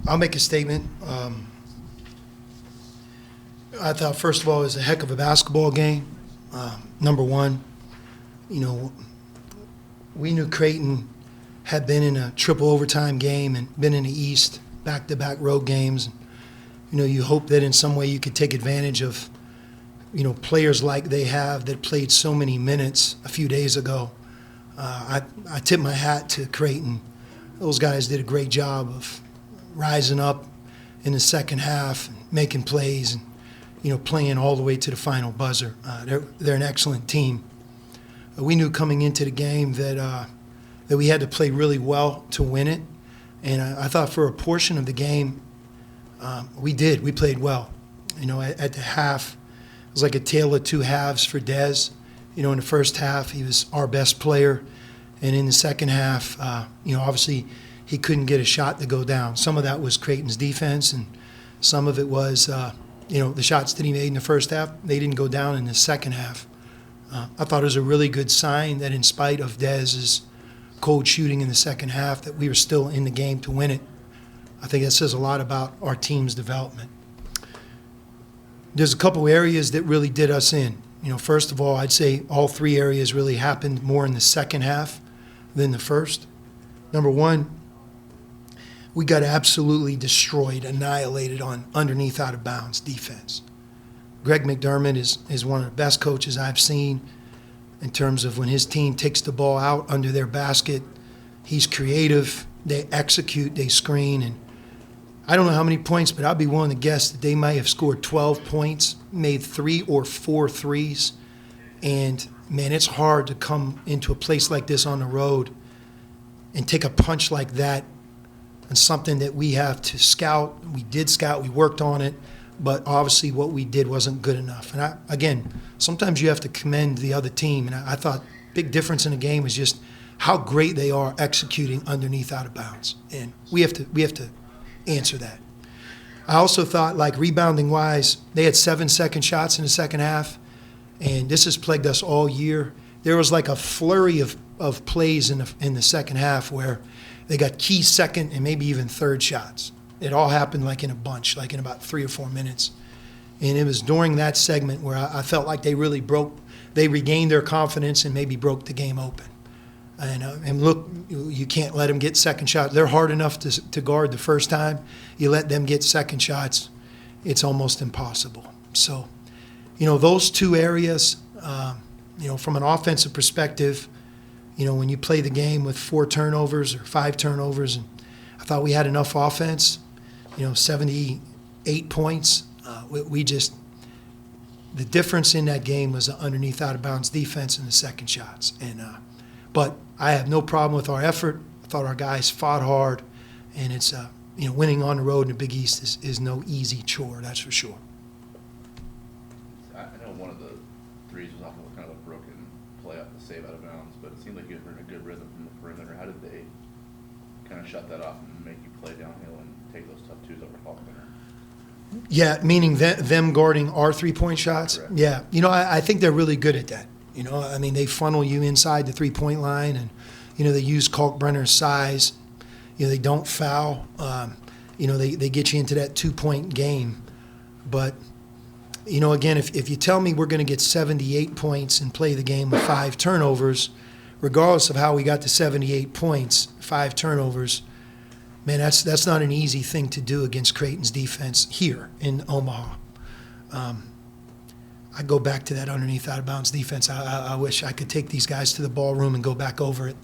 I'll make a statement. I thought, first of all, it was a heck of a basketball game. Number one, we knew Creighton had been in a triple overtime game and been in the East, back-to-back road games. You hope that in some way you could take advantage of, players like they have that played so many minutes a few days ago. I tip my hat to Creighton. Those guys did a great job of rising up in the second half, and making plays, and playing all the way to the final buzzer. They're an excellent team. We knew coming into the game that we had to play really well to win it, and I thought for a portion of the game we did. We played well. At the half, it was like a tale of two halves for Dez. In the first half, he was our best player, and in the second half, obviously he couldn't get a shot to go down. Some of that was Creighton's defense, and some of it was, the shots that he made in the first half, they didn't go down in the second half. I thought it was a really good sign that in spite of Dez's cold shooting in the second half, that we were still in the game to win it. I think that says a lot about our team's development. There's a couple areas that really did us in. First of all, I'd say all three areas really happened more in the second half than the first. Number one, we got absolutely destroyed, annihilated on underneath out of bounds defense. Greg McDermott is one of the best coaches I've seen in terms of when his team takes the ball out under their basket. He's creative, they execute, they screen, and I don't know how many points, but I'd be willing to guess that they might have scored 12 points, made 3 or 4 threes. And, man, it's hard to come into a place like this on the road and take a punch like that and something that we have to scout. We did scout, we worked on it, but obviously what we did wasn't good enough. And, again, sometimes you have to commend the other team. And I thought big difference in the game was just how great they are executing underneath out of bounds. And we have to answer that. I also thought, like, rebounding-wise, they had 7 second shots in the second half, and this has plagued us all year. There was like a flurry of plays in the second half where they got key second and maybe even third shots. It all happened like in a bunch, like in about 3 or 4 minutes. And it was during that segment where I felt like they regained their confidence and maybe broke the game open. And look, you can't let them get second shots. They're hard enough to guard the first time. You let them get second shots, it's almost impossible. So, those two areas, from an offensive perspective, when you play the game with 4 turnovers or 5 turnovers, and I thought we had enough offense, 78 points. The difference in that game was the underneath out of bounds defense and the second shots. But I have no problem with our effort. I thought our guys fought hard, and it's winning on the road in the Big East is no easy chore, that's for sure. I know one of the threes was off of kind of a broken play off the save out of bounds, but it seemed like you guys were in a good rhythm from the perimeter. How did they kind of shut that off and make you play downhill and take those tough twos over Faulkner? Yeah, meaning them guarding our three-point shots? Correct. Yeah, I think they're really good at that. They funnel you inside the three-point line, and, they use Kalkbrenner's size. They don't foul. They get you into that 2-point game. But, again, if you tell me we're going to get 78 points and play the game with 5 turnovers, regardless of how we got to 78 points, 5 turnovers, man, that's not an easy thing to do against Creighton's defense here in Omaha. I go back to that underneath out-of-bounds defense. I wish I could take these guys to the ballroom and go back over it,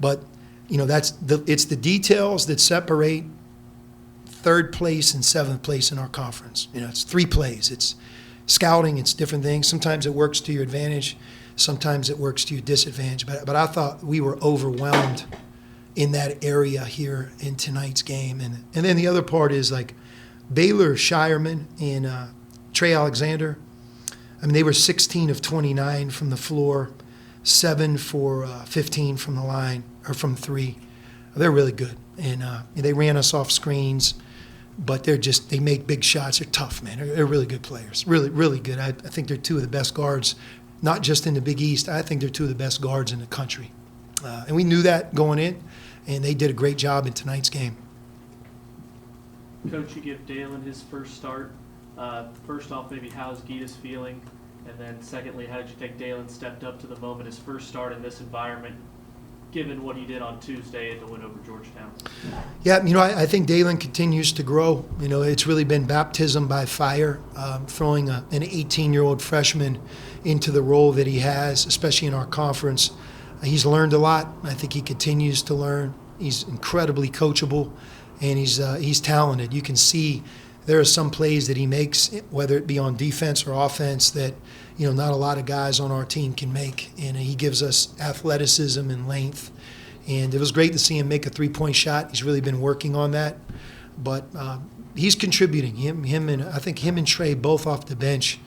But, it's the details that separate 3rd place and 7th place in our conference. It's 3 plays. It's scouting. It's different things. Sometimes it works to your advantage. Sometimes it works to your disadvantage. But I thought we were overwhelmed in that area here in tonight's game. And then the other part is, like, Baylor, Shireman, and Trey Alexander. They were 16 of 29 from the floor, 7 for 15 from the line, or from 3. They're really good. And they ran us off screens, but they make big shots. They're tough, man. They're really good players. Really, really good. I think they're 2 of the best guards, not just in the Big East. I think they're 2 of the best guards in the country. And we knew that going in, and they did a great job in tonight's game. Coach, you give Dalen his first start. First off, maybe how's Gitas feeling? And then secondly, how did you think Dalen stepped up to the moment, his first start in this environment, given what he did on Tuesday at the win over Georgetown? Yeah, I think Dalen continues to grow. It's really been baptism by fire, throwing an 18-year-old freshman into the role that he has, especially in our conference. He's learned a lot. I think he continues to learn. He's incredibly coachable, and he's talented. You can see there are some plays that he makes, whether it be on defense or offense, that not a lot of guys on our team can make. And he gives us athleticism and length. And it was great to see him make a three-point shot. He's really been working on that. But he's contributing. I think him and Trey both off the bench,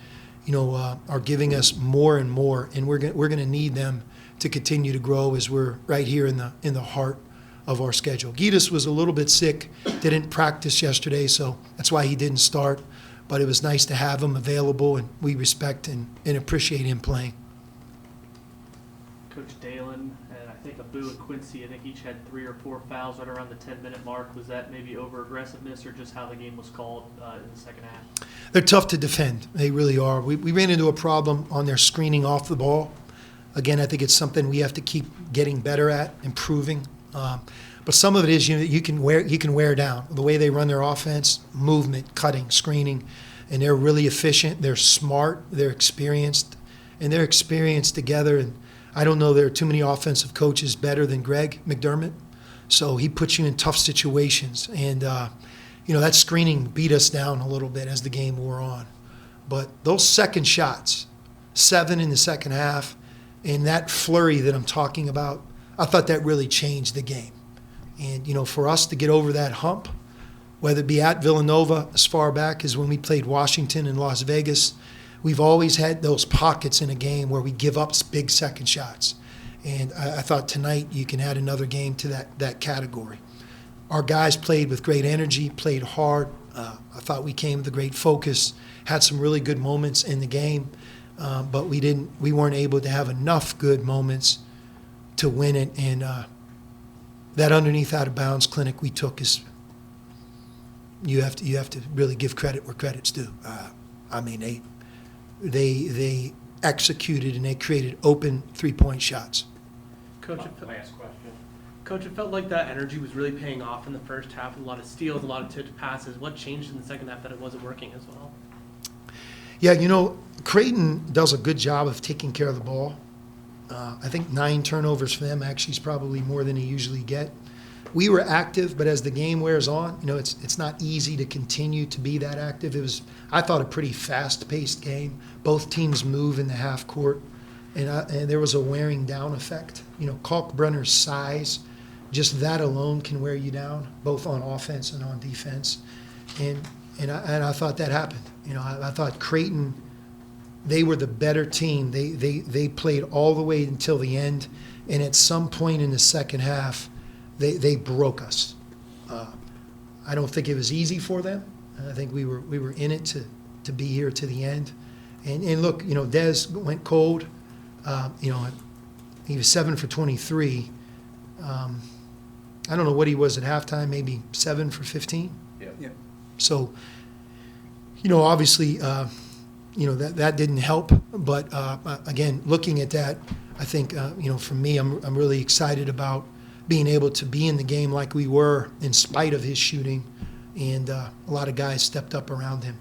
are giving us more and more. And we're going to need them to continue to grow as we're right here in the heart of our schedule. Gitas was a little bit sick, didn't practice yesterday, so that's why he didn't start. But it was nice to have him available, and we respect and appreciate him playing. Coach Dalen and I think Abu and Quincy, I think each had 3 or 4 fouls right around the 10-minute mark. Was that maybe over-aggressiveness or just how the game was called in the second half? They're tough to defend. They really are. We ran into a problem on their screening off the ball. Again, I think it's something we have to keep getting better at, improving. But some of it is you can wear down the way they run their offense, movement, cutting, screening, and they're really efficient. They're smart. They're experienced, and they're experienced together. And I don't know there are too many offensive coaches better than Greg McDermott. So he puts you in tough situations, and that screening beat us down a little bit as the game wore on. But those second shots, 7 in the second half, and that flurry that I'm talking about, I thought that really changed the game. And, for us to get over that hump, whether it be at Villanova as far back as when we played Washington and Las Vegas, we've always had those pockets in a game where we give up big second shots. And I thought tonight you can add another game to that category. Our guys played with great energy, played hard. I thought we came with a great focus, had some really good moments in the game, but we weren't able to have enough good moments to win it. And that underneath out of bounds clinic we took is you have to really give credit where credit's due. They executed and they created open 3-point shots. Coach, it felt like that energy was really paying off in the first half. A lot of steals, a lot of tipped passes. What changed in the second half that it wasn't working as well? Yeah, Creighton does a good job of taking care of the ball. I think 9 turnovers for them actually is probably more than they usually get. We were active, but as the game wears on, it's not easy to continue to be that active. It was, I thought, a pretty fast-paced game. Both teams move in the half court, and there was a wearing down effect. Kalkbrenner's size, just that alone can wear you down, both on offense and on defense. And I thought that happened. I thought Creighton, they were the better team. They played all the way until the end, and at some point in the second half, they broke us. I don't think it was easy for them. I think we were in it to be here to the end. And look, Dez went cold. He was 7 for 23. I don't know what he was at halftime, maybe 7 for 15. Yeah. So, obviously, that didn't help. But again, looking at that, I think, for me, I'm really excited about being able to be in the game like we were in spite of his shooting, and a lot of guys stepped up around him.